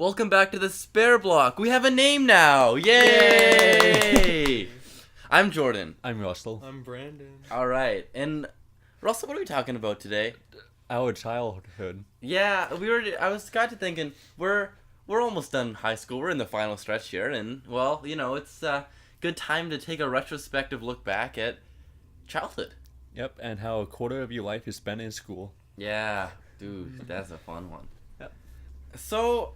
Welcome back to the SpareBlock. We have a name now. Yay! I'm Jordan. I'm Russell. I'm Brandon. All right. And Russell, what are we talking about today? Our childhood. Yeah, I was kind of thinking we're almost done high school. We're in the final stretch here, and well, it's a good time to take a retrospective look back at childhood. Yep, and how a quarter of your life is spent in school. Yeah, dude, that's a fun one. Yep. So,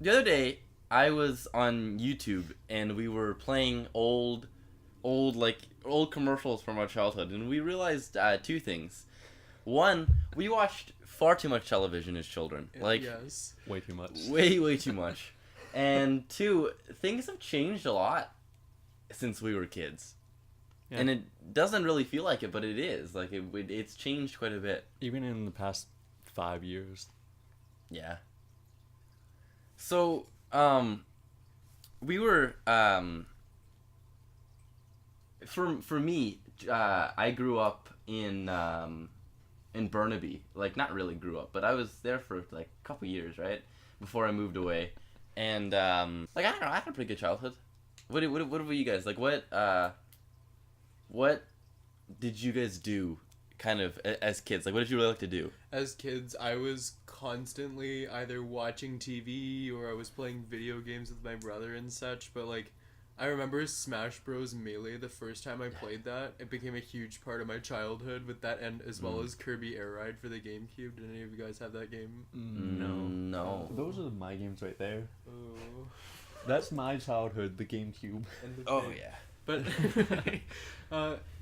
the other day I was on YouTube and we were playing old commercials from our childhood, and we realized two things. One, we watched far too much television as children. Yes. Way too much. Way too much. And two, things have changed a lot since we were kids. Yeah. And it doesn't really feel like it, but it is. Like, it's changed quite a bit. Even in the past 5 years. Yeah. So, we were, for me, I grew up in Burnaby. Like, not really grew up, but I was there for, like, a couple years, right? Before I moved away. And, I don't know, I had a pretty good childhood. What were you guys, like, what did you guys do, kind of, as kids? Like, what did you really like to do? As kids, I was constantly either watching TV or I was playing video games with my brother and such, but, like, I remember Smash Bros. Melee the first time I played that. It became a huge part of my childhood with that, and as well as Kirby Air Ride for the GameCube. Did any of you guys have that game? No. Those are my games right there. Oh. That's my childhood, the GameCube. Oh, yeah. But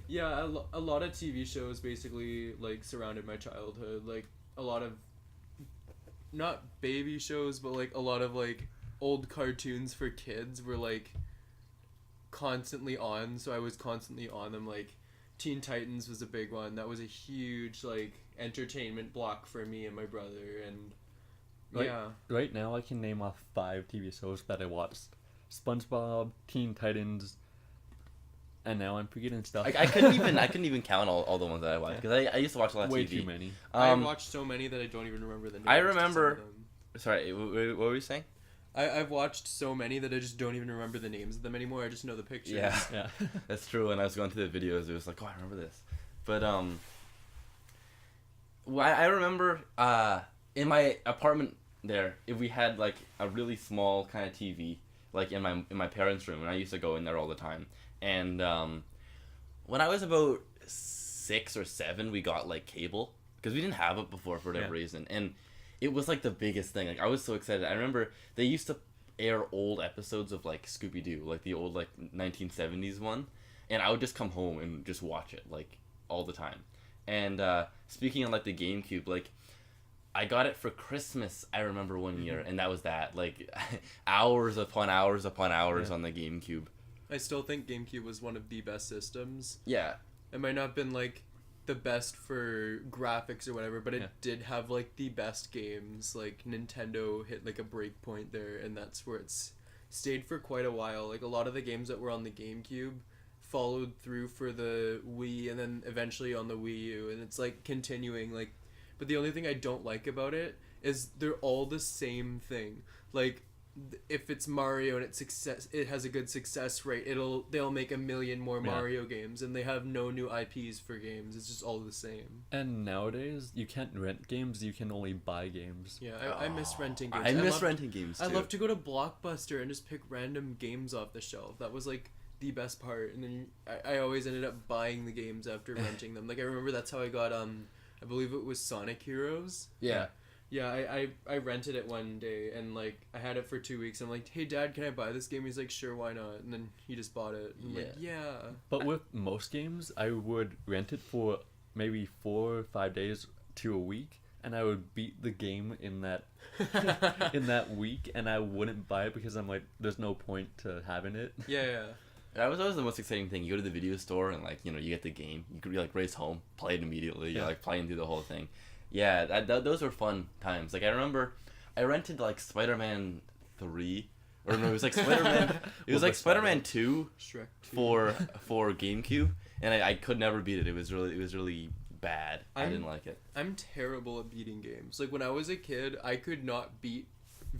yeah, a lot of TV shows basically like surrounded my childhood. Like a lot of not baby shows, but like a lot of like old cartoons for kids were like constantly on. So I was constantly on them. Like Teen Titans was a big one. That was a huge like entertainment block for me and my brother. And yeah, Right now, I can name off 5 TV shows that I watched: SpongeBob, Teen Titans. And now I'm forgetting stuff. I couldn't even count all the ones that I watched, because I used to watch a lot of Way TV. too many. I watched so many that I don't even remember the names. I to some remember- of them. Sorry, what were you saying? I've watched so many that I just don't even remember the names of them anymore. I just know the pictures. Yeah, Yeah. that's true. When I was going through the videos, it was like, oh, I remember this. But well, I remember in my apartment there, if we had like a really small kind of TV, like in my parents' room, and I used to go in there all the time. And when I was about 6 or 7, we got like cable, because we didn't have it before for whatever reason, and it was like the biggest thing. Like, I was so excited. I remember they used to air old episodes of like Scooby-Doo, like the old like 1970s one, and I would just come home and just watch it like all the time. And speaking of like the GameCube, like I got it for Christmas, I remember one year, and that was that, like hours upon hours upon hours on the GameCube. I still think GameCube was one of the best systems. Yeah. It might not have been like the best for graphics or whatever, but it did have like the best games. Like Nintendo hit like a break point there, and that's where it's stayed for quite a while. Like a lot of the games that were on the GameCube followed through for the Wii, and then eventually on the Wii U, and it's like continuing. Like, but the only thing I don't like about it is they're all the same thing. Like, if it's Mario and it has a good success rate, they'll make 1 million more Mario games, and they have no new IPs for games. It's just all the same. And nowadays, you can't rent games, you can only buy games. Yeah, I miss renting games. I miss renting games too. I love to go to Blockbuster and just pick random games off the shelf. That was like the best part. And then I always ended up buying the games after renting them. Like I remember that's how I got I believe it was Sonic Heroes. Yeah. Yeah, I rented it one day, and like I had it for 2 weeks. I'm like, hey Dad, can I buy this game? He's like, sure, why not? And then he just bought it. And I'm like, yeah. But with most games, I would rent it for maybe 4 or 5 days to a week, and I would beat the game in that in that week, and I wouldn't buy it because I'm like, there's no point to having it. Yeah. That was always the most exciting thing. You go to the video store and, like, you get the game. You could, like, race home, play it immediately. You're, like, playing through the whole thing. Yeah, those were fun times. Like, I remember I rented, like, Spider-Man 3. Or no, it was, like, Spider-Man... It was, like, Spider-Man 2 Shrek 2. for GameCube. And I could never beat it. It was really bad. I didn't like it. I'm terrible at beating games. Like, when I was a kid, I could not beat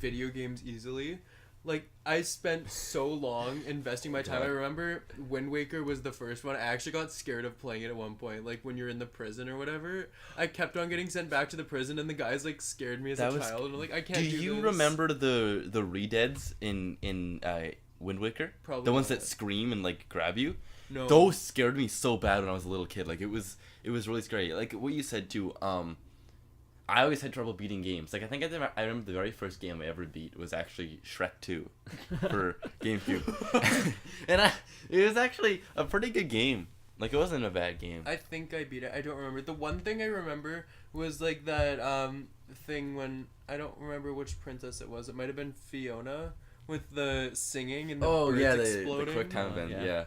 video games easily. Like, I spent so long investing my time. I remember Wind Waker was the first one. I actually got scared of playing it at one point. Like, when you're in the prison or whatever. I kept on getting sent back to the prison, and the guys, like, scared me as a child. And I'm like, I can't do this. Do you remember the Redeads in Wind Waker? Probably the ones not. that scream and, like, grab you? No. Those scared me so bad when I was a little kid. Like, it was really scary. Like, what you said, too, I always had trouble beating games. Like, I think I remember the very first game I ever beat was actually Shrek 2 for GameCube. And it was actually a pretty good game. Like, it wasn't a bad game. I think I beat it. I don't remember. The one thing I remember was, like, that thing when... I don't remember which princess it was. It might have been Fiona with the singing and the birds exploding. The quick time event, yeah.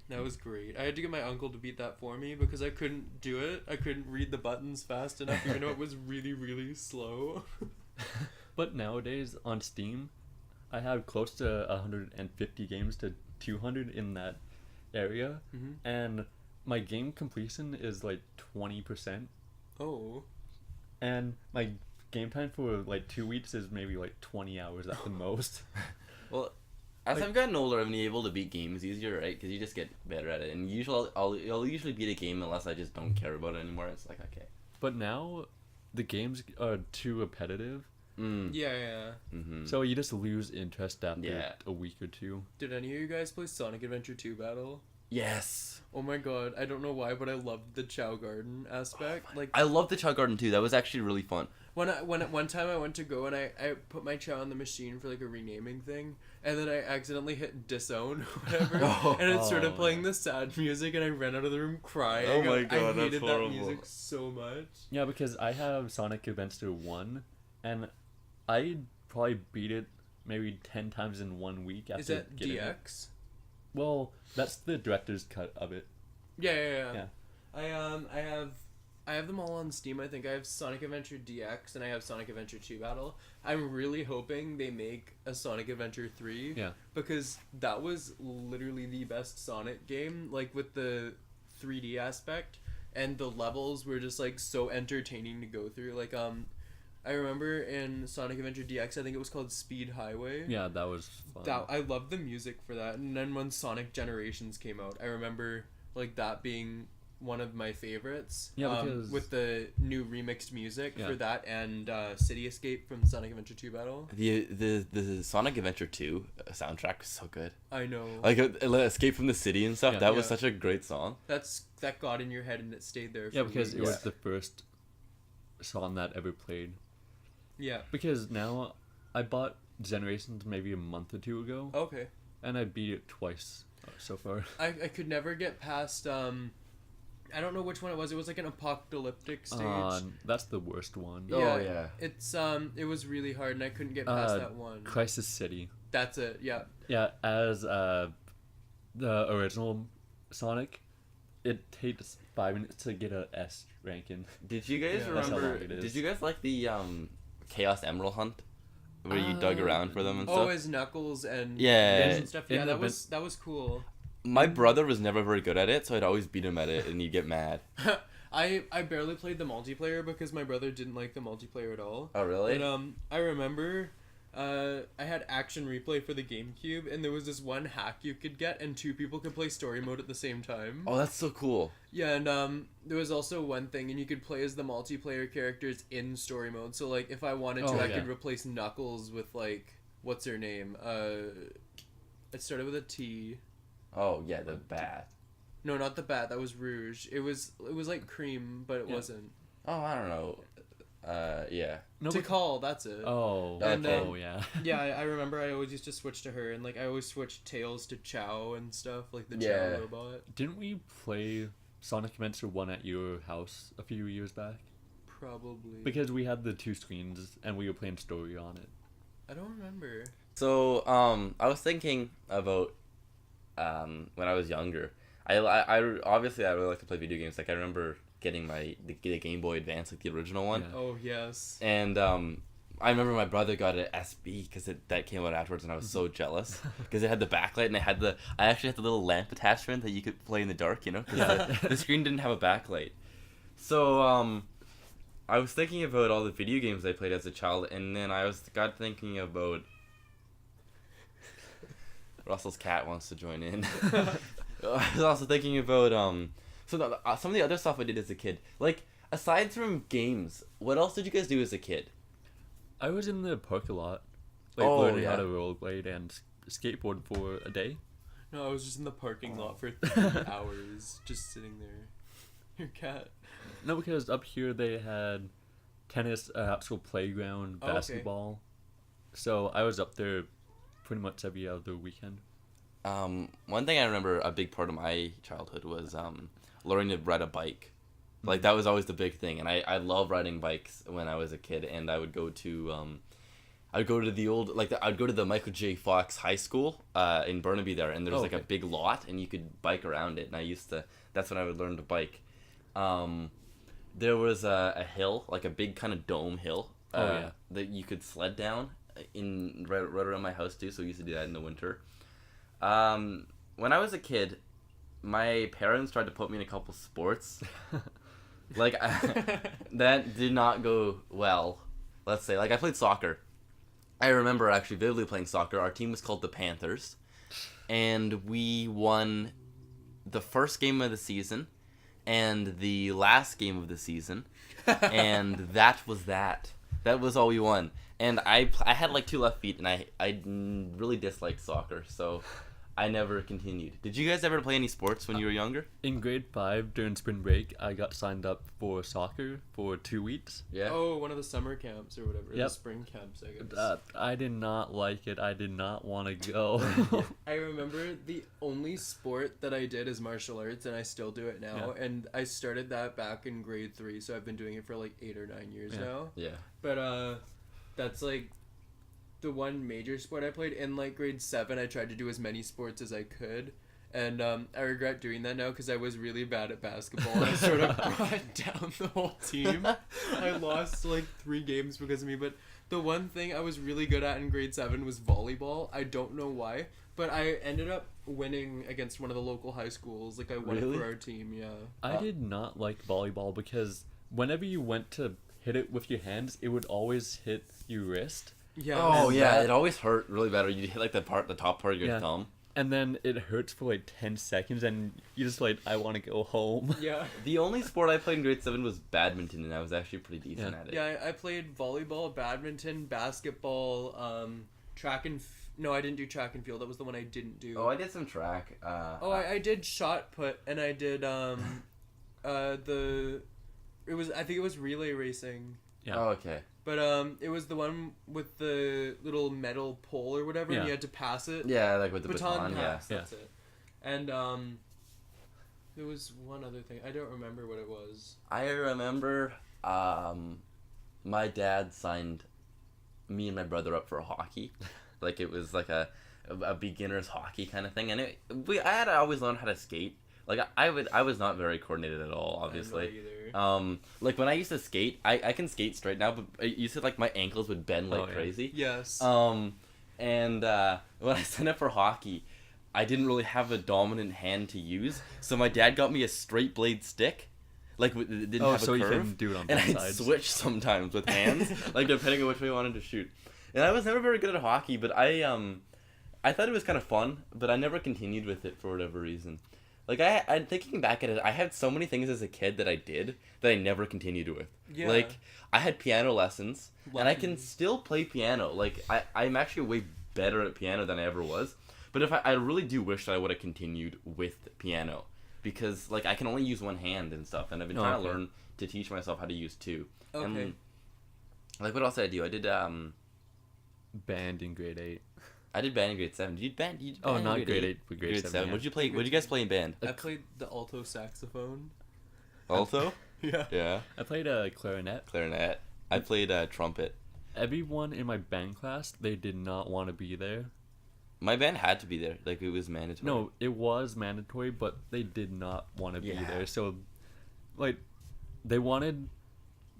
That was great. I had to get my uncle to beat that for me because I couldn't do it. I couldn't read the buttons fast enough, even though it was really, really slow. But nowadays on Steam, I have close to 150 games to 200 in that area, and my game completion is like 20%. Oh. And my game time for like 2 weeks is maybe like 20 hours at the most. Well, as I've gotten older, I've been able to beat games easier, right? Because you just get better at it. And usually, I'll usually beat a game unless I just don't care about it anymore. It's like, okay. But now, the games are too repetitive. Yeah. Mm-hmm. So you just lose interest after a week or two. Did any of you guys play Sonic Adventure 2 Battle? Yes. Oh my god, I don't know why, but I loved the Chow Garden aspect. I love the Chow Garden too. That was actually really fun. One time I went to go and I put my Chow on the machine for like a renaming thing, and then I accidentally hit disown or whatever, and it started playing the sad music, and I ran out of the room crying. Oh my god, I hated that's horrible. that music so much. Yeah, because I have Sonic Adventure 1, and I probably beat it maybe 10 times in 1 week after Is that getting DX? it. Well, that's the director's cut of it. Yeah. I have them all on Steam. I think I have Sonic Adventure DX and I have Sonic Adventure 2 Battle. I'm really hoping they make a Sonic Adventure 3. Yeah. Because that was literally the best Sonic game, like with the 3D aspect, and the levels were just like so entertaining to go through. Like I remember in Sonic Adventure DX, I think it was called Speed Highway. Yeah, that was fun. I loved the music for that. And then when Sonic Generations came out, I remember like that being one of my favorites. Yeah, because with the new remixed music for that and City Escape from Sonic Adventure 2 Battle. The Sonic Adventure 2 soundtrack was so good. I know. Like Escape from the City and stuff. Yeah. That was such a great song. That got in your head and it stayed there. Yeah, because it was the first song that ever played. Yeah. Because now I bought Generations maybe a month or two ago. Okay. And I beat it twice so far. I could never get past I don't know which one it was. It was like an apocalyptic stage. That's the worst one. Yeah, oh yeah. It's it was really hard and I couldn't get past that one. Crisis City. That's it. Yeah. Yeah, as the original Sonic, it takes 5 minutes to get a S ranking. Did you guys That's how long remember? it is. Did you guys like the Chaos Emerald Hunt, where you dug around for them and Oh, stuff? as Knuckles and Yeah. and stuff. Yeah, that was cool. My brother was never very good at it, so I'd always beat him at it, and he'd get mad. I barely played the multiplayer because my brother didn't like the multiplayer at all. Oh really? And I remember I had Action Replay for the GameCube, and there was this one hack you could get, and 2 people could play story mode at the same time. Oh, that's so cool. Yeah, and there was also one thing, and you could play as the multiplayer characters in story mode. So like, if I wanted to, I could replace Knuckles with like, what's her name? It started with a T. Oh yeah, the bat. No, not the bat. That was Rouge. It was like Cream, but it wasn't. Oh, I don't know. Yeah. No, Tikal, that's it. Oh, And then- yeah. Yeah, I remember I always used to switch to her, and like I always switched Tails to Chow and stuff, like the Yeah. Chow robot. Didn't we play Sonic Adventure 1 at your house a few years back? Probably. Because we had the 2 screens and we were playing story on it. I don't remember. So, I was thinking about when I was younger. I obviously I really like to play video games. Like I remember getting the Game Boy Advance, like the original one. Yeah. Oh yes. And I remember my brother got an SB because that came out afterwards, and I was so jealous because it had the backlight and I actually had the little lamp attachment that you could play in the dark, you know, because the screen didn't have a backlight. So I was thinking about all the video games I played as a child, and then got thinking about. Russell's cat wants to join in. I was also thinking about some of the other stuff I did as a kid. Like, aside from games, what else did you guys do as a kid? I was in the park a lot, like learning how to rollerblade and skateboard for a day. No, I was just in the parking lot for 3 hours, just sitting there. Your cat. No, because up here they had tennis, actual playground, basketball. So I was up there pretty much every other weekend. One thing I remember, a big part of my childhood was learning to ride a bike. Like, that was always the big thing, and I love riding bikes when I was a kid, and I would go to I'd go to the Michael J. Fox High School in Burnaby there, and there was like a big lot, and you could bike around it, and that's when I would learn to bike. There was a hill, like a big kind of dome hill, that you could sled down right around my house too, so we used to do that in the winter. When I was a kid, my parents tried to put me in a couple sports. Like, that did not go well, let's say. Like, I played soccer. I remember actually vividly playing soccer. Our team was called the Panthers, and we won the first game of the season and the last game of the season, and that was that. That was all we won. And I had like 2 left feet, and I really disliked soccer, so I never continued. Did you guys ever play any sports when you were younger? In grade 5, during spring break, I got signed up for soccer for 2 weeks. Yeah. Oh, one of the summer camps or whatever. Yep. The spring camps, I guess. I did not like it. I did not want to go. I remember the only sport that I did is martial arts, and I still do it now. Yeah. And I started that back in grade 3, so I've been doing it for like 8 or 9 years now. Yeah. But that's like the one major sport I played. In like grade 7, I tried to do as many sports as I could, and I regret doing that now because I was really bad at basketball, and I sort of brought down the whole team. I lost like 3 games because of me, but the one thing I was really good at in grade 7 was volleyball. I don't know why, but I ended up winning against one of the local high schools. Like, I won it for our team. Yeah. I did not like volleyball because whenever you went to hit it with your hands, it would always hit your wrist. Yeah. Oh yeah, it always hurt really bad. Or you hit like the top part of your thumb. And then it hurts for like 10 seconds, and you just like, I want to go home. Yeah. The only sport I played in grade 7 was badminton, and I was actually pretty decent at it. Yeah, I played volleyball, badminton, basketball, track and... No, I didn't do track and field. That was the one I didn't do. Oh, I did some track. I did shot put, and I did I think it was relay racing. Yeah. Oh, okay. But it was the one with the little metal pole or whatever, and you had to pass it. Yeah, like with the baton. Pass, that's it. And there was one other thing. I don't remember what it was. I remember my dad signed me and my brother up for hockey. Like, it was like a beginner's hockey kind of thing, and I had to always learn how to skate. Like, I was not very coordinated at all, obviously. Like, when I used to skate, I can skate straight now, but I used to, like, my ankles would bend like crazy. Yes. And when I signed up for hockey, I didn't really have a dominant hand to use, so my dad got me a straight blade stick. Like, it didn't have a curve. You can do it on both sides. And I'd sides. switch sometimes with hands, like, depending on which way I wanted to shoot. And I was never very good at hockey, but I thought it was kind of fun, but I never continued with it for whatever reason. Like, I'm thinking back at it, I had so many things as a kid that I did that I never continued with. Yeah. Like, I had piano lessons, and I can still play piano. Like, I'm actually way better at piano than I ever was. But I really do wish that I would have continued with piano. Because, like, I can only use one hand and stuff, and I've been trying to learn to teach myself how to use 2. Okay. And, like, what else did I do? I did, band in grade 8. I did band in grade 7. Did you band? Oh, not grade 8, but grade 7. What'd you guys play in band? I played the alto saxophone. Alto? Yeah. Yeah. I played a clarinet. Clarinet. I played trumpet. Everyone in my band class, they did not want to be there. My band had to be there. Like, it was mandatory. No, it was mandatory, but they did not want to be there. So, like, they wanted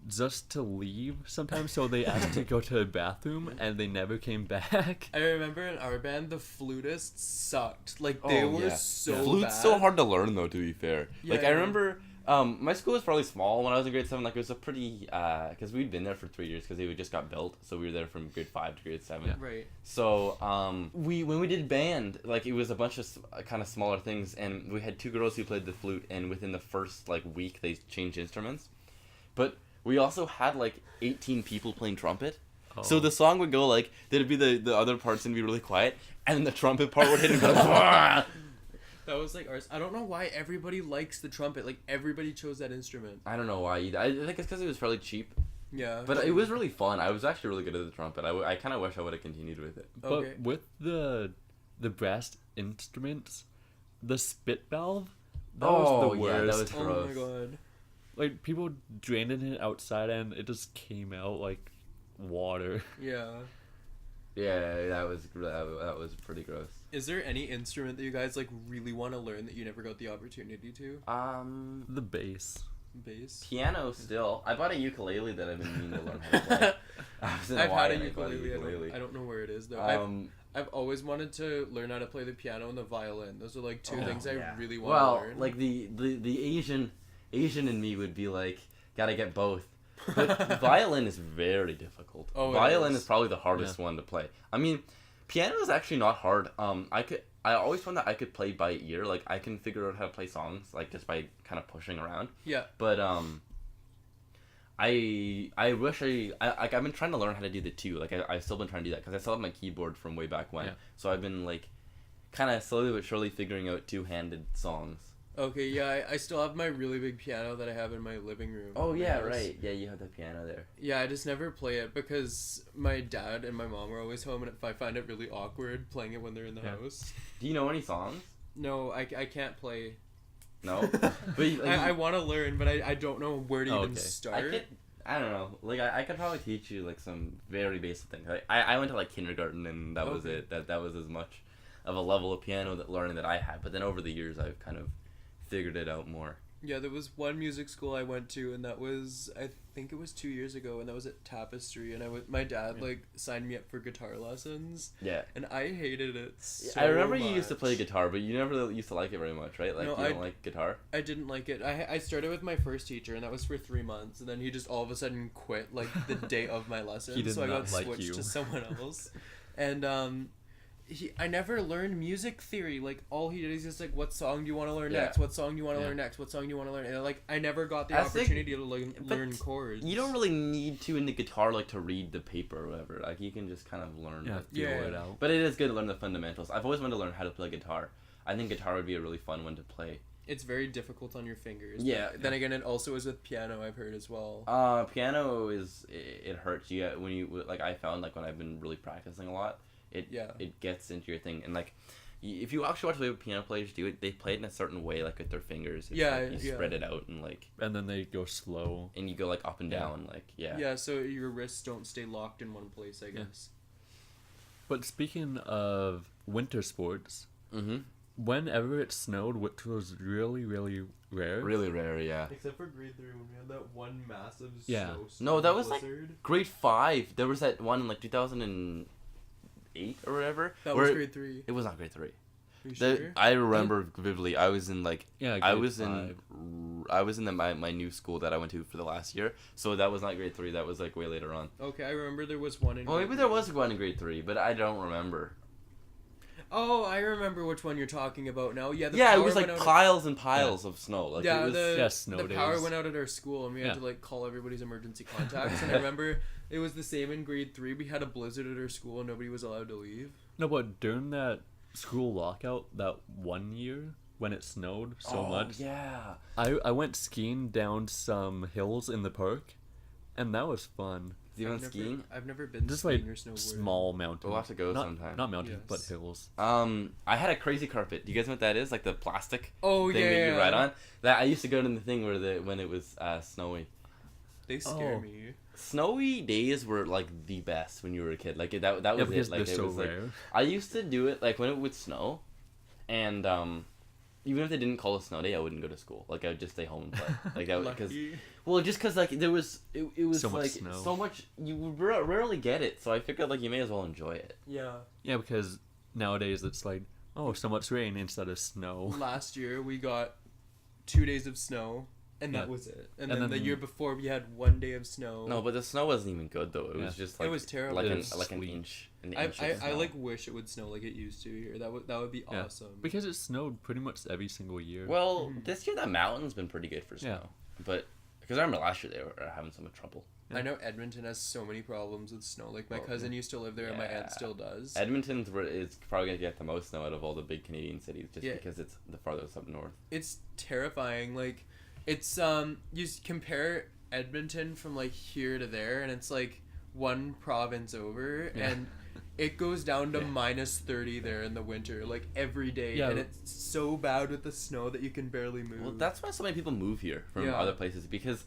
just to leave sometimes, so they asked to go to the bathroom, and they never came back. I remember in our band, the flutists sucked. Like, they were so Flute's bad. so hard to learn, though, to be fair. Yeah, like, I remember My school was fairly small when I was in grade 7. Like, it was a pretty, because we'd been there for 3 years because it just got built. So we were there from grade 5 to grade 7. Yeah. Right. So, when we did band, like, it was a bunch of kind of smaller things, and we had 2 girls who played the flute, and within the first, like, week, they changed instruments. But we also had, like, 18 people playing trumpet. Oh. So the song would go, like, there'd be the other parts and be really quiet, and then the trumpet part would hit and go, That was like ours. I don't know why everybody likes the trumpet. Like, everybody chose that instrument. I don't know why either. I think it's because it was fairly cheap. Yeah. But it was really fun. I was actually really good at the trumpet. I kind of wish I would have continued with it. Okay. But with the brass instruments, the spit valve, that was the worst. Yeah, that was Oh gross. my god. Like, people drained it outside and it just came out like water. Yeah. Yeah, that was pretty gross. Is there any instrument that you guys like really want to learn that you never got the opportunity to? The bass. Bass. Piano still. I bought a ukulele that I've been meaning to learn how to play. I've had a ukulele. I don't know where it is though. I've always wanted to learn how to play the piano and the violin. Those are like two things I really want to learn. Well, like the Asian in me would be like, gotta get both. But violin is very difficult. Violin is probably the hardest one to play. I mean, piano is actually not hard. I always found that I could play by ear. Like, I can figure out how to play songs, like, just by kind of pushing around. Yeah. But I wish I've been trying to learn how to do the two. Like, I've still been trying to do that because I still have my keyboard from way back when. Yeah. So I've been like, kind of slowly but surely figuring out two-handed songs. Okay, yeah, I still have my really big piano that I have in my living room. Oh, yeah, right. Yeah, you have the piano there. Yeah, I just never play it because my dad and my mom are always home, and if I find it really awkward playing it when they're in the house. Do you know any songs? No, I can't play. No? But like, I want to learn, but I don't know where to even start. I don't know. Like, I could probably teach you, like, some very basic things. Like, I went to, like, kindergarten, and that was it. That was as much of a level of piano learning that I had. But then over the years, I've kind of figured it out more. Yeah, there was one music school I went to, and that was, I think it was 2 years ago, and that was at Tapestry, and my dad, like, signed me up for guitar lessons. Yeah. And I hated it so I remember much. You used to play guitar, but you never used to like it very much, right? Like, no, you don't like guitar? I didn't like it. I started with my first teacher, and that was for 3 months, and then he just all of a sudden quit, like, the day of my lesson, so I got switched to someone else. And, I never learned music theory. Like, all he did is just like, what song do you want to learn next? What song do you want to learn next? What song do you want to learn? And like, I never got the opportunity to learn chords. You don't really need to in the guitar, like, to read the paper or whatever. Like, you can just kind of learn feel it out. But it is good to learn the fundamentals. I've always wanted to learn how to play guitar. I think guitar would be a really fun one to play. It's very difficult on your fingers. Yeah. Then again, it also is with piano, I've heard as well. Piano it hurts you when you, like, I found, like, when I've been really practicing a lot. It gets into your thing, and like, if you actually watch the way piano players do it, they play it in a certain way, like with their fingers. It's like you spread it out and like. And then they go slow. And you go like up and down, like Yeah, so your wrists don't stay locked in one place, I guess. But speaking of winter sports, whenever it snowed, which was really, really rare. Really rare, yeah. Except for grade 3 when we had that one massive snowstorm. No, that was blizzard. Like grade 5. There was that one in like 2008 or whatever. That was grade 3. It was not grade 3. You sure? I remember vividly. I was in like I was 5. in my new school that I went to for the last year. So that was not grade 3. That was like way later on. Okay, I remember there was one in. Well, maybe there was one in grade 3, but I don't remember. Oh, I remember which one you're talking about now. Yeah, it was like piles and piles of snow. Like, yeah, it was, snow the days. power went out at our school, and we had to like call everybody's emergency contacts. And I remember it was the same in grade 3. We had a blizzard at our school, and nobody was allowed to leave. No, but during that school lockout, that one year when it snowed so much, I went skiing down some hills in the park, and that was fun. You went skiing? I've never been just skiing like or snowboarding. Small mountains. We'll have to go sometime. Not mountains, but hills. I had a crazy carpet. Do you guys know what that is? Like the plastic thing that you ride on. That I used to go to the thing when it was snowy. They scare me. Snowy days were like the best when you were a kid. Like that was it. Like they're it so was rare. Like I used to do it like when it would snow, and even if they didn't call a snow day, I wouldn't go to school. Like I would just stay home and play. Like that because like there was it was so like snow. So much you rarely get it. So I figured like you may as well enjoy it. Yeah. Yeah, because nowadays it's like so much rain instead of snow. Last year we got 2 days of snow. and Yeah. that was it. And And then the then- year before we had 1 day of snow. No, but the snow wasn't even good though. It was Yeah. just like It was terrible. like It an was like an sweet. inch. An I inch of I snow. like wish it would snow like it used to here. That would be Yeah. awesome. Because it snowed pretty much every single year. Well, Mhm. this year the mountain's been pretty good for Yeah. snow, but because I remember last year they were having so much trouble. I know Edmonton has so many problems with snow. Like my Well, cousin used to live there, and my yeah. aunt still does. Edmonton's is probably gonna get the most snow out of all the big Canadian cities, just Yeah. because it's the farthest up north. It's terrifying. Like, it's compare Edmonton from like here to there, and it's like one province over, Yeah. and it goes down to Yeah. -30 there in the winter, like every day, Yeah. and it's so bad with the snow that you can barely move. Well, that's why so many people move here from Yeah. other places because,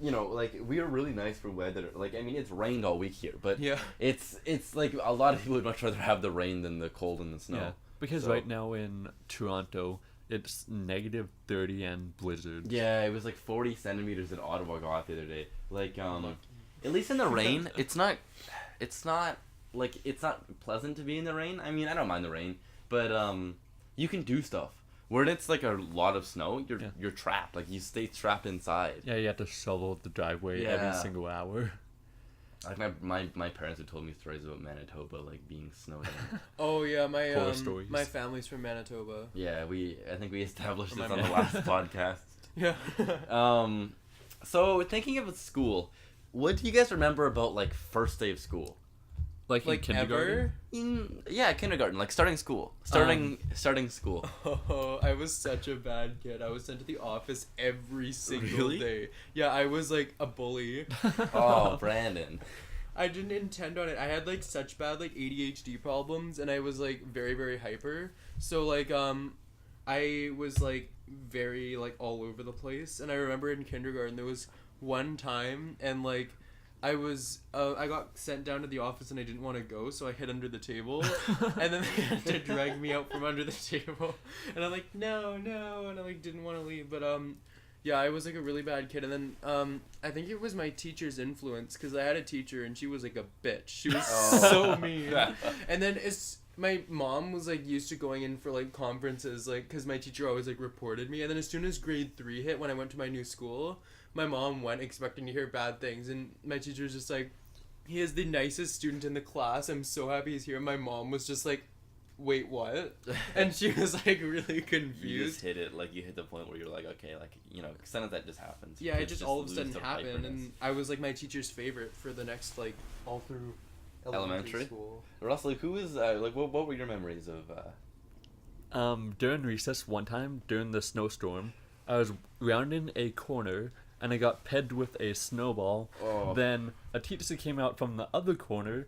you know, like we are really nice for weather. Like I mean, it's rained all week here, but yeah. it's like a lot of people would much rather have the rain than the cold and the snow. Yeah. Because So- right now in Toronto, it's -30 and blizzards. Yeah, it was like 40 centimeters that Ottawa got the other day. Like, at least in the rain, it's not pleasant to be in the rain. I mean, I don't mind the rain, but you can do stuff. Where it's like a lot of snow, you're trapped. Like you stay trapped inside. Yeah, you have to shovel the driveway Yeah. every single hour. Like my parents have told me stories about Manitoba, like being snowed in. Oh yeah, Horror stories. my family's from Manitoba. Yeah, I think we established My this on the mom. last podcast. Yeah. So thinking of school, what do you guys remember about like first day of school? Like in Like kindergarten. ever? Yeah, kindergarten, like starting school. Starting school. Oh, I was such a bad kid. I was sent to the office every single Really? day. Yeah, I was like a bully. Oh, Brandon. I didn't intend on it. I had like such bad like ADHD problems, and I was like very very hyper. So like I was like very like all over the place. And I remember in kindergarten there was one time, and like I got sent down to the office and I didn't want to go, so I hid under the table, and then they had to drag me out from under the table, and I'm like no, and I like didn't want to leave, but yeah, I was like a really bad kid, and then I think it was my teacher's influence, because I had a teacher and she was like a bitch. She was so mean, and then my mom was like used to going in for like conferences, like because my teacher always like reported me, and then as soon as grade 3 hit, when I went to my new school, my mom went expecting to hear bad things, and my teacher was just like, he is the nicest student in the class, I'm so happy he's here. And my mom was just like, wait, what? And she was like really You confused. just hit it, like you hit the point where you're like, okay, like, you know, sometimes that just happens. Yeah, it Kids just all of a lose sudden their happened, hyperness. and I was like my teacher's favorite for the next like all through Elementary? school. Russell, who is, like, what were your memories of, During recess one time, during the snowstorm, I was rounding a corner and I got pegged with a snowball. Oh. Then a teacher came out from the other corner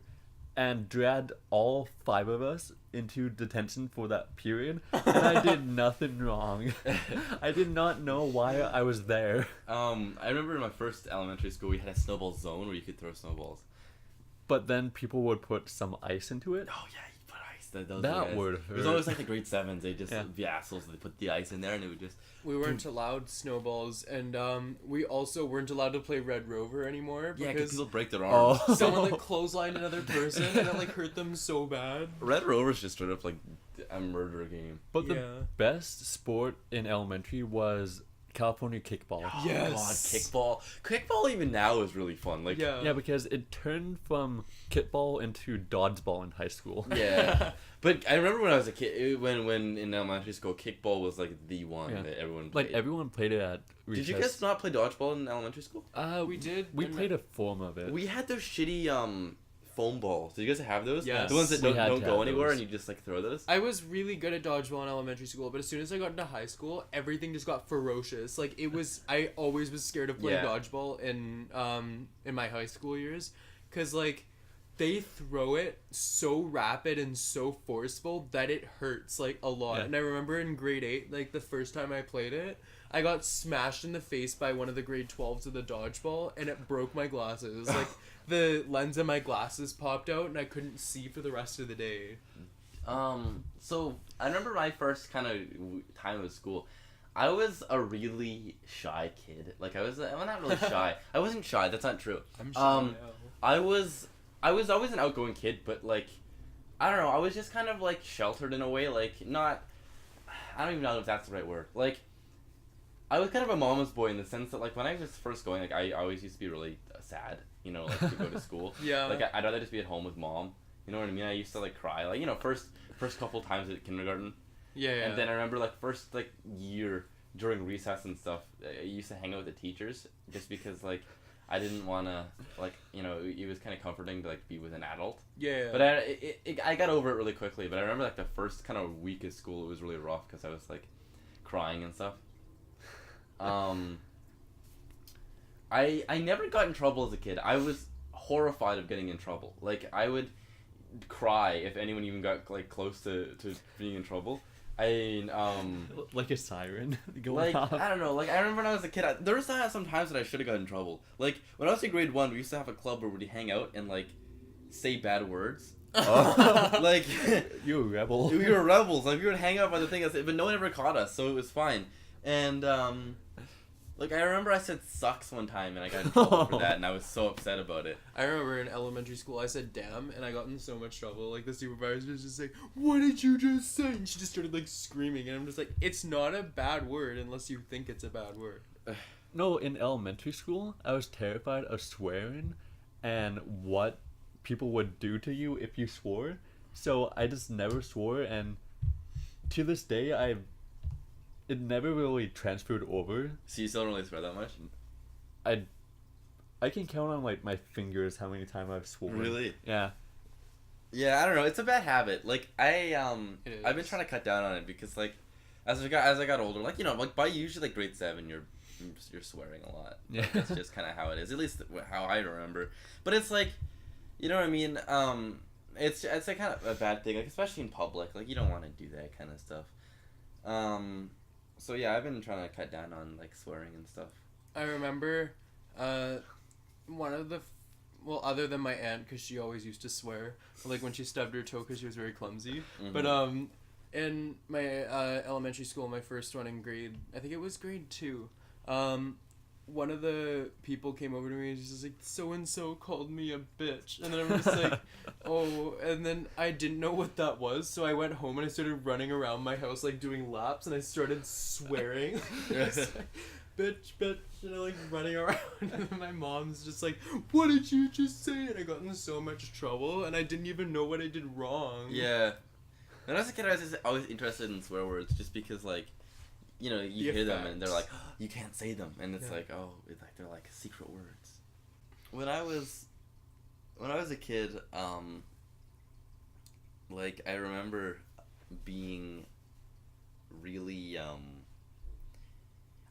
and dragged all 5 of us into detention for that period. And I did nothing wrong. I did not know why I was there. I remember in my first elementary school, we had a snowball zone where you could throw snowballs. But then people would put some ice into it. Oh, yeah, you put ice. Those That guys. would It was hurt. always like the grade 7s. They just, Yeah. the assholes, they put the ice in there and it would just... We weren't allowed snowballs, and we also weren't allowed to play Red Rover anymore Yeah, because because people break their arms. Oh. someone like clotheslined another person, and it like hurt them so bad. Red Rover's just straight up like a murder game. But the Yeah. best sport in elementary was California kickball. Yes. Oh, God, kickball. Kickball even now is really fun. Like, Yeah. Yeah, because it turned from kickball into dodgeball in high school. Yeah. But I remember when I was a kid, when in elementary school, kickball was like the one Yeah. that everyone played. Like everyone played it at recess. Did you guys not play dodgeball in elementary school? We did. We and- played a form of it. We had those shitty foam balls. Did you guys have those? Yes. The ones that We don't had go to have anywhere those. and you just like throw those? I was really good at dodgeball in elementary school, but as soon as I got into high school, everything just got ferocious. Like it was, I always was scared of playing Yeah. dodgeball in my high school years, cause like they throw it so rapid and so forceful that it hurts like a lot. Yeah. And I remember in grade 8, like the first time I played it, I got smashed in the face by one of the grade 12s with a dodgeball, and it broke my glasses. Like the lens of my glasses popped out, and I couldn't see for the rest of the day. So I remember my first kind of time of school. I was a really shy kid. Like I'm not really shy. I wasn't shy. That's not true. I'm shy now. I was always an outgoing kid, but like, I don't know. I was just kind of like sheltered in a way. Like not. I don't even know if that's the right word. Like, I was kind of a mama's boy in the sense that, like, when I was first going, like, I always used to be really sad, you know, like, to go to school. Yeah. Like, I'd rather just be at home with mom. You know what I mean? I used to, like, cry. Like, you know, first couple times at kindergarten. Yeah. And then I remember, like, first, like, year during recess and stuff, I used to hang out with the teachers just because, like, I didn't want to, like, you know, it was kind of comforting to, like, be with an adult. Yeah. But I got over it really quickly. But I remember, like, the first kind of week of school, it was really rough because I was, like, crying and stuff. I never got in trouble as a kid. I was horrified of getting in trouble. Like, I would cry if anyone even got, like, close to being in trouble. Like a siren going like, off. I don't know. Like, I remember when I was a kid, there was some times that I should have got in trouble. Like, when I was in grade 1, we used to have a club where we'd hang out and, like, say bad words. Like, You a rebel. we were rebels. Like, we would hang out by the thing, but no one ever caught us, so it was fine. And, like, I remember I said sucks one time, and I got in trouble for that, and I was so upset about it. I remember in elementary school I said damn, and I got in so much trouble. Like, the supervisor was just like, what did you just say? And she just started, like, screaming, and I'm just like, it's not a bad word unless you think it's a bad word. No, in elementary school, I was terrified of swearing and what people would do to you if you swore. So I just never swore, and to this day, it never really transferred over. So you still don't really swear that much? I can count on, like, my fingers how many times I've sworn. Really? Yeah. Yeah, I don't know. It's a bad habit. Like, It I've been is. trying to cut down on it because, like, as I got older, like, you know, like, by usually, like, grade 7, you're swearing a lot. Yeah. Like, that's just kind of how it is. At least how I remember. But it's like, you know what I mean? It's a kind of a bad thing, like, especially in public. Like, you don't want to do that kind of stuff. So yeah, I've been trying to cut down on, like, swearing and stuff. I remember one of the other than my aunt, because she always used to swear, like when she stubbed her toe because she was very clumsy. Mhm. But in my elementary school, my first one in grade, I think it was grade 2, one of the people came over to me and she's just like, so and so called me a bitch, and then I'm just like, oh, and then I didn't know what that was, so I went home and I started running around my house, like, doing laps, and I started swearing. Just like, bitch, and I'm, like, running around, and then my mom's just like, what did you just say? And I got in so much trouble, and I didn't even know what I did wrong. Yeah. When I was a kid, I was just always interested in swear words just because, like, you know, you The hear them and they're like, effects. oh, you can't say them, and it's Yeah. like, oh, it's like they're like secret words. When I was a kid, like, I remember being really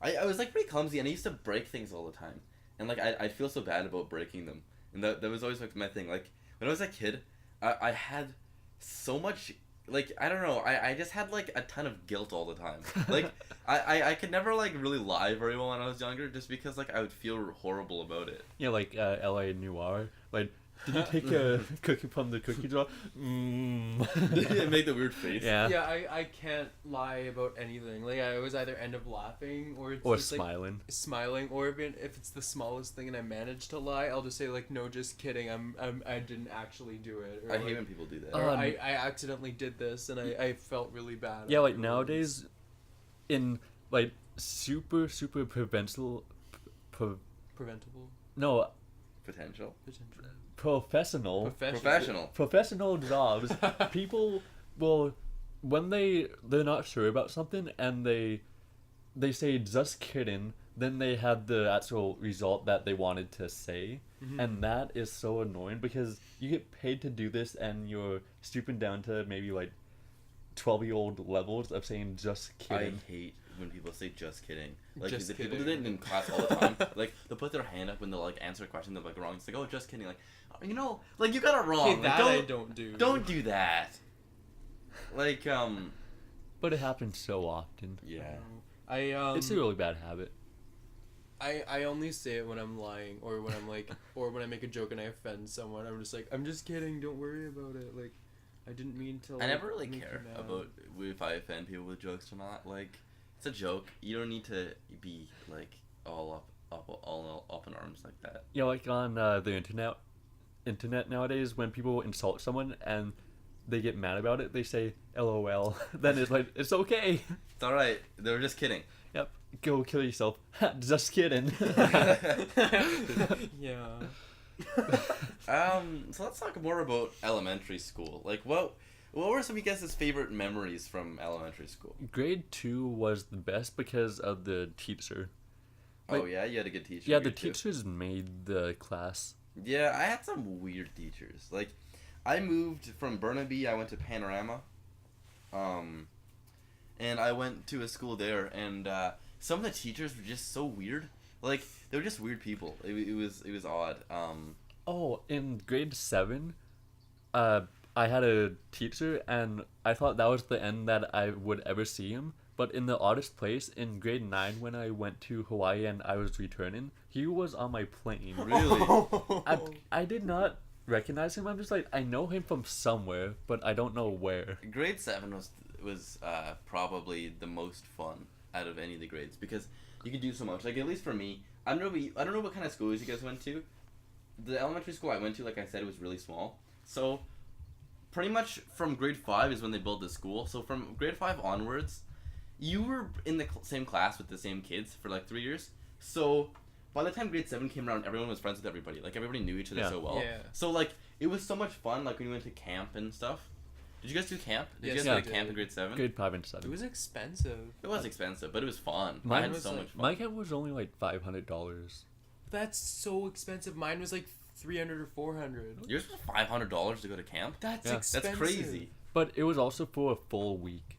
I was, like, pretty clumsy, and I used to break things all the time, and, like, I'd feel so bad about breaking them, and that was always, like, my thing. Like, when I was a kid, I had so much, like, I don't know, I just had, like, a ton of guilt all the time. Like, I could never, like, really lie very well when I was younger, just because, like, I would feel horrible about it. Yeah, like L.A. Noir. Like, did you take a cookie from the cookie jar? Make the weird face. Yeah. Yeah, I can't lie about anything. Like, I always either end up laughing or it's Or just, like, smiling. smiling, or if it's the smallest thing and I manage to lie, I'll just say, like, no, just kidding, I didn't actually do it, or, I like, hate when people do that. or I accidentally did this and I felt really bad. Yeah, like, afterwards. nowadays, in, like, super preventable... Preventable. No, Potential. professional Professional. jobs, people will, when they're not sure about something and they say just kidding, then they have the actual result that they wanted to say. Mhm. And that is so annoying because you get paid to do this and you're stooping down to maybe like 12-year-old levels of saying just I kidding. hate when people say just kidding. Like, Just the people kidding. do that in class all the time. Like, they'll put their hand up when they'll, like, answer a question they're, like, wrong. It's like, oh, just kidding. Like, you know, like, you got it wrong. Okay, Like, that I don't do. Don't do that. Like, But it happens so often. yeah. It's a really bad habit. I only say it when I'm lying, or when I'm like, or when I make a joke and I offend someone. I'm just like, I'm just kidding. Don't worry about it. Like, I didn't mean to. Like, I never really make you care mad. about if I offend people with jokes or not. Like, it's a joke. You don't need to be, like, all up in arms like that. Yeah, like on the internet nowadays, when people insult someone and they get mad about it, they say LOL. Then it's like, it's okay. It's alright. They were just kidding. Yep. Go kill yourself. Just kidding. Yeah. So let's talk more about elementary school. Like, what were some of you guys' favorite memories from elementary school? Grade 2 was the best because of the teacher. Oh yeah, you had a good teacher. Yeah, in the grade two. teachers made the class. Yeah, I had some weird teachers. Like, I moved from Burnaby. I went to Panorama. And I went to a school there, and some of the teachers were just so weird. Like, they were just weird people. It was odd. Oh, in grade 7, I had a teacher, and I thought that was the end that I would ever see him. But in the oddest place, in grade 9, when I went to Hawaii and I was returning, he was on my plane. Really? I did not recognize him. I'm just like, I know him from somewhere, but I don't know where. Grade 7 was probably the most fun out of any of the grades because you could do so much. Like, at least for me, I don't know what kind of schools you guys went to. The elementary school I went to, like I said, was really small. So pretty much from grade 5 is when they built the school. So from grade 5 onwards, you were in the same class with the same kids for like 3 years. So by the time grade 7 came around, everyone was friends with everybody. Like, everybody knew each other so well. Yeah. So like, it was so much fun. Like, when you went to camp and stuff. Did you guys do camp? Did Yes, you guys I go to camp in grade 7? Grade 5 and It 7. was expensive. It was expensive, but it was fun. Mine I had was so like- much fun. My camp was only like $500. That's so expensive. Mine was like 300 or 400. Yours was $500 to go to camp? That's Yeah. expensive. That's crazy. But it was also for a full week.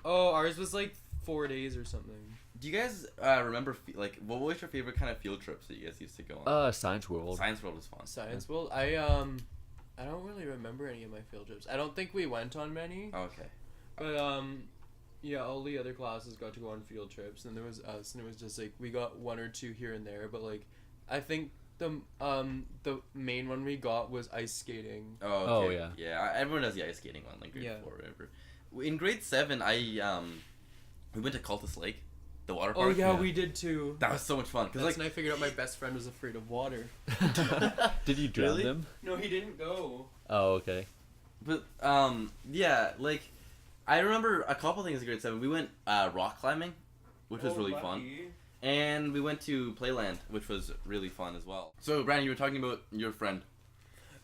Oh, ours was like 4 days or something. Do you guys remember, like, what was your favorite kind of field trips that you guys used to go on? Science World. Science World was fun. Science World. I don't really remember any of my field trips. I don't think we went on many. Oh, okay. But yeah, all the other classes got to go on field trips, and there was us, and it was just like we got 1 or 2 here and there. But like, I think the main one we got was ice skating. Oh, okay. Oh, yeah. Yeah, everyone does the ice skating one, like grade Yeah. 4 or whatever. In grade 7, we went to Cultus Lake, the water Oh park. yeah, Yeah. we did too. That was so much fun. Cause That's like, when I figured out my best friend was afraid of water. Did you drown Really? them? No, he didn't go. Oh, okay. but yeah, like, I remember a couple things in grade 7. We went rock climbing, which was really fun. And we went to Playland, which was really fun as well. So, Brandon, you were talking about your friend.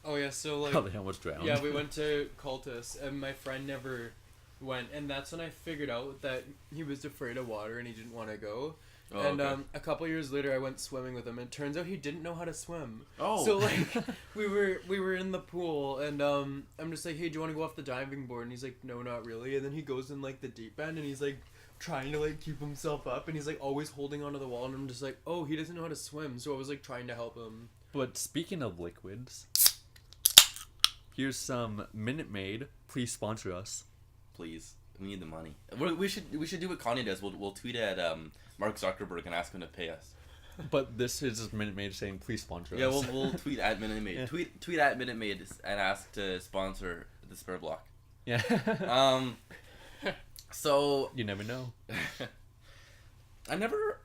Oh yeah, so like How the hell was drowned? yeah, we went to Cultus, and my friend never went, and that's when I figured out that he was afraid of water and he didn't want to go. Oh, And okay. a couple years later, I went swimming with him, and it turns out he didn't know how to swim. Oh. So like, we were in the pool, and I'm just like, hey, do you want to go off the diving board? And he's like, no, not really. And then he goes in like the deep end, and he's like trying to like keep himself up, and he's like always holding onto the wall, and I'm just like, oh, he doesn't know how to swim. So I was like trying to help him. But speaking of liquids, here's some Minute Maid. Please sponsor us. Please, we need the money. We should do what Kanye does. We'll tweet at Mark Zuckerberg and ask him to pay us. But this is just Minute Maid saying, please sponsor Yeah, us. we'll tweet at Minute Maid. Yeah. Tweet at Minute Maid and ask to sponsor the SpareBlock. Yeah. So You never know. I never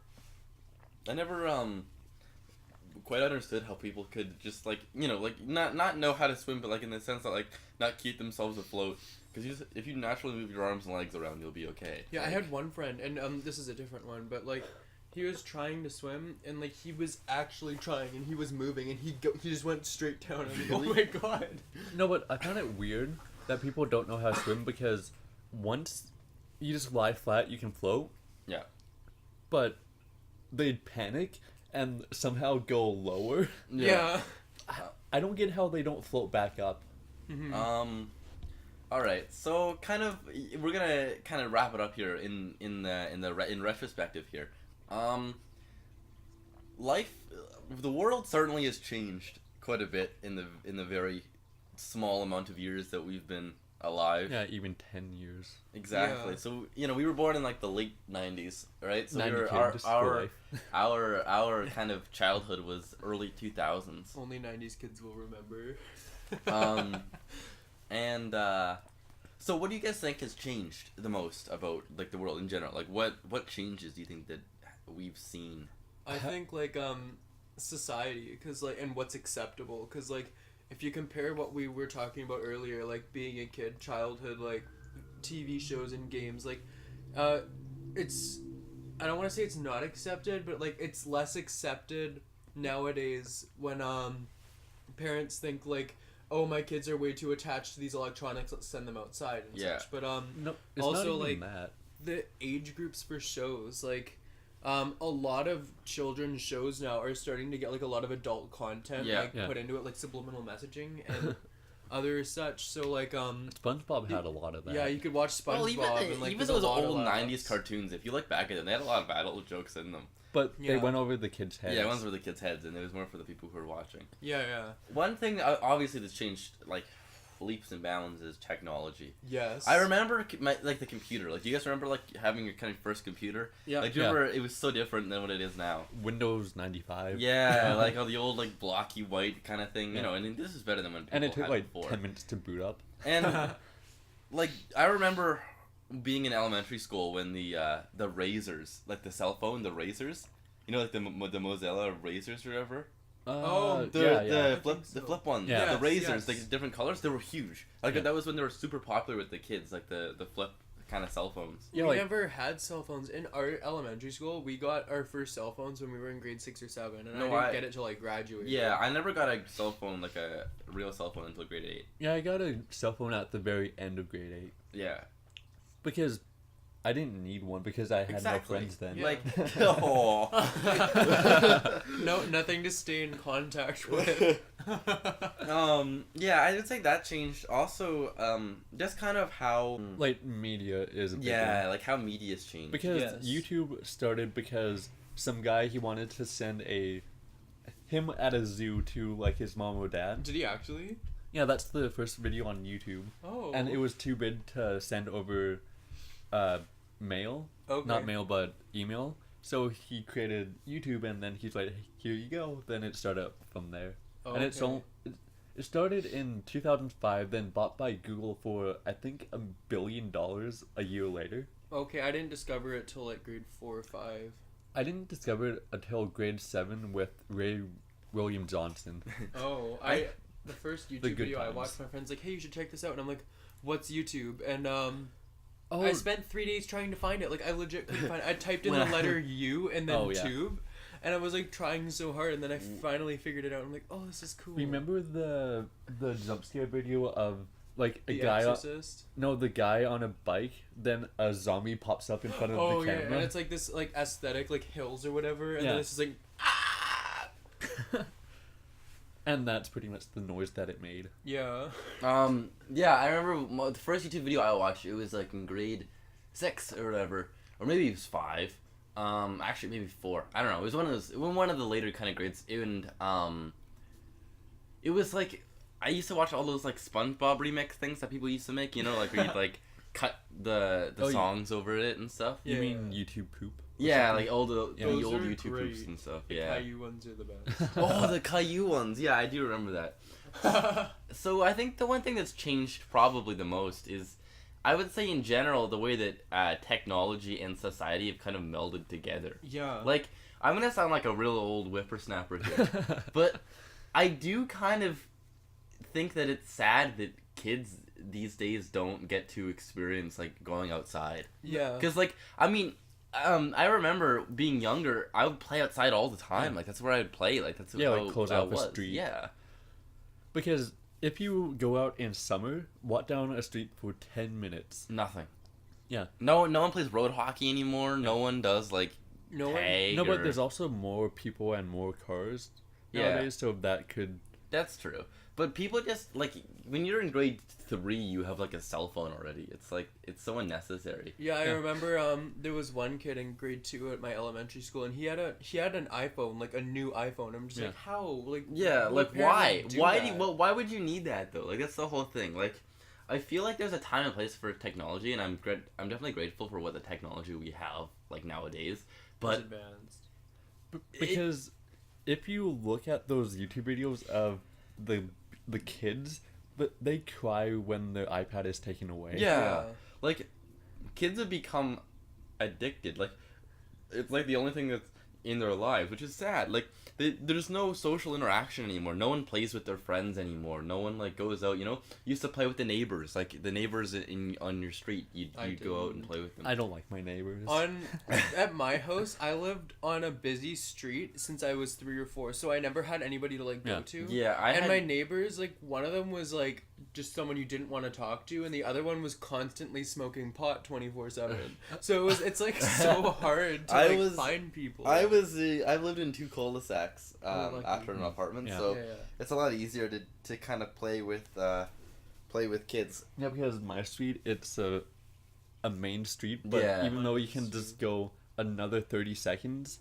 quite understood how people could just like, you know, like not know how to swim, but like in the sense that like not keep themselves afloat. Because if you naturally move your arms and legs around, you'll be okay. Yeah, like, I had one friend, and this is a different one, but like, he was trying to swim, and like he was actually trying, and he was moving, and he just went straight down. And oh my god! No, but I found it weird that people don't know how to swim because once you just lie flat, you can float. Yeah. But they'd panic and somehow go lower. Yeah. I don't get how they don't float back up. Mhm. All right. So we're gonna kind of wrap it up here in retrospective here. The world certainly has changed quite a bit in the very small amount of years that we've been alive. Yeah, even 10 years. Exactly. Yeah. So we were born in like the late 90s, right? So 90 we were, kids for life. our kind of childhood was early 2000s. Only '90s kids will remember. And so what do you guys think has changed the most about like the world in general? Like what changes do you think that we've seen? I think like society, cause like and what's acceptable, cause like if you compare what we were talking about earlier, like being a kid, childhood, like TV shows and games, like it's I don't want to say it's not accepted, but like it's less accepted nowadays when parents think like, oh, my kids are way too attached to these electronics, let's send them outside and such. But no, it's also not even like that. the age groups for shows, like a lot of children's shows now are starting to get like a lot of adult content put into it, like subliminal messaging and other such. So like SpongeBob had a lot of that. Yeah, you could watch SpongeBob. Well, and, like, even there's a those lot of old laughs. 90s cartoons, if you look back at them, they had a lot of adult jokes in them. But they went over the kids' heads. Yeah, ones were the kids' heads, and it was more for the people who were watching. Yeah. One thing, obviously, that's changed, like, leaps and bounds is technology. Yes. I remember, the computer. Like, do you guys remember, like, having your kind of first computer? Yeah. Like, do you remember, it was so different than what it is now. Windows 95. Yeah, like, all the old, like, blocky white kind of thing, you know, and this is better than when people And it took, had like, before. 10 minutes to boot up. And, like, I remember being in elementary school when the razors, like, the cell phone, the razors, you know, like, the Mozilla razors or whatever? The flip ones, Yeah. the razors, Yes. like different colors, they were huge. Like that was when they were super popular with the kids, like the flip kind of cell phones. We never had cell phones in our elementary school. We got our first cell phones when we were in grade 6 or 7, and I didn't get it till I graduated. Yeah, I never got a cell phone, like a real cell phone, until grade 8. Yeah, I got a cell phone at the very end of grade 8. Yeah, because I didn't need one because I had no friends then. Yeah. Like, oh. No, nothing to stay in contact with. Yeah, I would say that changed. Also, just kind of how like media is a big one. like how media's changed. Because Yes. YouTube started because some guy, he wanted to send him at a zoo to like his mom or dad. Did he actually? Yeah, that's the first video on YouTube. Oh. And it was too big to send over mail. Okay. Not mail, but email. So he created YouTube, and then he's like, here you go. Then it started from there. Oh, And it's okay. it started in 2005, then bought by Google for, I think, $1 billion a year later. Okay, I didn't discover it till like grade 4 or 5. I didn't discover it until grade 7 with Ray William Johnson. Oh, the first YouTube good video I times. watched, my friend's like, hey, you should check this out. And I'm like, what's YouTube? And Oh, I spent 3 days trying to find it. Like, I legit couldn't find it. I typed in the letter U and then tube. And I was like trying so hard, and then I finally figured it out. I'm like, oh, this is cool. remember the jump scare video of like a The guy Exorcist? the guy on a bike, then a zombie pops up in front of Oh the yeah, camera. and it's like this like aesthetic, like hills or whatever, and Yeah. then it's just like ah! And that's pretty much the noise that it made. Yeah. Yeah, I remember the first YouTube video I watched. It was like in grade 6 or whatever, or maybe it was 5. Actually maybe 4. I don't know. It was one of the later kind of grades. And it was like I used to watch all those like SpongeBob remix things that people used to make. You know, like where you'd like cut the songs over it and stuff. You Yeah. mean YouTube poop? Yeah, like all the Those old are YouTube great. groups and stuff. The Yeah. Caillou ones are the best. Oh, the Caillou ones. Yeah, I do remember that. So I think the one thing that's changed probably the most is, I would say in general, the way that technology and society have kind of melded together. Yeah. Like, I'm gonna sound like a real old whippersnapper here, but I do kind of think that it's sad that kids these days don't get to experience like going outside. Yeah. Because like, I mean, I remember being younger, I would play outside all the time. Like that's where I'd play. Like that's Yeah, how like close I off a was. street. Yeah. Because if you go out in summer, walk down a street for 10 minutes. Nothing. Yeah. No one plays road hockey anymore. No one does like No one. tag. No, but or- there's also more people and more cars Yeah. nowadays, so that could... That's true. But people just like when you're in grade 3, you have like a cell phone already. It's like it's so unnecessary. Yeah, I Yeah. remember there was one kid in grade 2 at my elementary school, and he had an iPhone, like a new iPhone. I'm just Yeah. like, how? Like, Yeah, what like parent why? would do Why that? why would you need that though? Like that's the whole thing. Like I feel like there's a time and place for technology, and I'm definitely grateful for what the technology we have like nowadays. It's But advanced. Because if you look at those YouTube videos of the kids, but they cry when their iPad is taken away. yeah, like kids have become addicted. Like it's like the only thing that's in their lives, which is sad. Like there's no social interaction anymore. No one plays with their friends anymore. No one like goes out. You know, you used to play with the neighbors. Like the neighbors on your street, you'd go out and play with them. I don't like my neighbors. At my house, I lived on a busy street since I was 3 or 4, so I never had anybody to like go to. Yeah, my neighbors, like one of them was like just someone you didn't want to talk to, and the other one was constantly smoking pot 24/7. So it's like so hard to find people. I've lived in 2 cul-de-sacs after an apartment, so it's a lot easier to kind of play with kids. Yeah, because my street, it's a main street, but even though you can just go another 30 seconds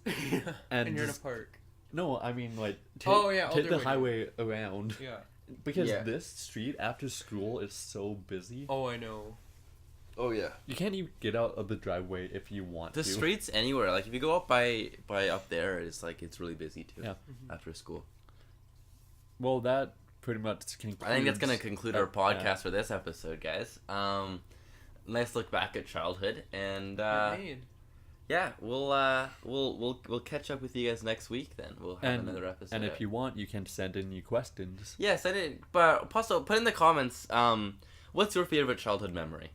and you're in a park. No, I mean like take the highway around. Yeah. Because this street after school is so busy. Oh, I know. Oh yeah. You can't even get out of the driveway if you want to. The streets anywhere, like if you go up by up there, it's like it's really busy too. Yeah. After school. Well, that pretty much concludes. I think that's gonna conclude our podcast for this episode, guys. Nice look back at childhood, and yeah, we'll catch up with you guys next week. Then we'll have another episode. And if you want, you can send in your questions. Yeah, send it. But also put in the comments. What's your favorite childhood memory?